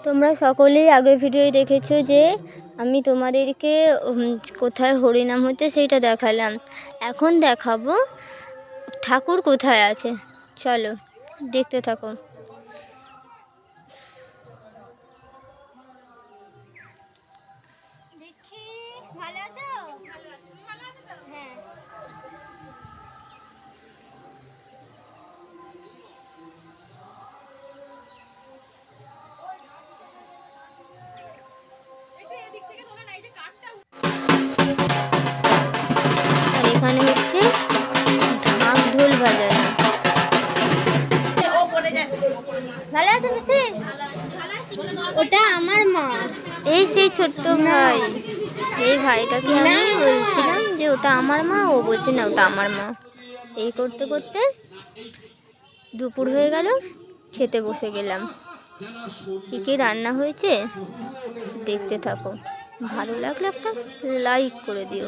তোমরা সকলেই আগের ভিডিও দেখেছো যে আমি তোমাদেরকে কোথায় হরিনাম হচ্ছে সেইটা দেখালাম। এখন দেখাবো ঠাকুর কোথায় আছে, চলো দেখতে থাকো। দেখি ভালো আছো? হ্যাঁ। আর এখানে হচ্ছে ঢাক ঢোল বাজানো। ভালো আছে পিসি? ওটা আমার মা। এই সেই ছোট্ট ভাই, এই ভাইটাকে আমি বলছিলাম যে ওটা আমার মা, ও বলছে না ওটা আমার মা। এই করতে করতে দুপুর হয়ে গেল, খেতে বসে গেলাম। কী কী রান্না হয়েছে দেখতে থাকো, ভালো লাগলে একটা লাইক করে দিও।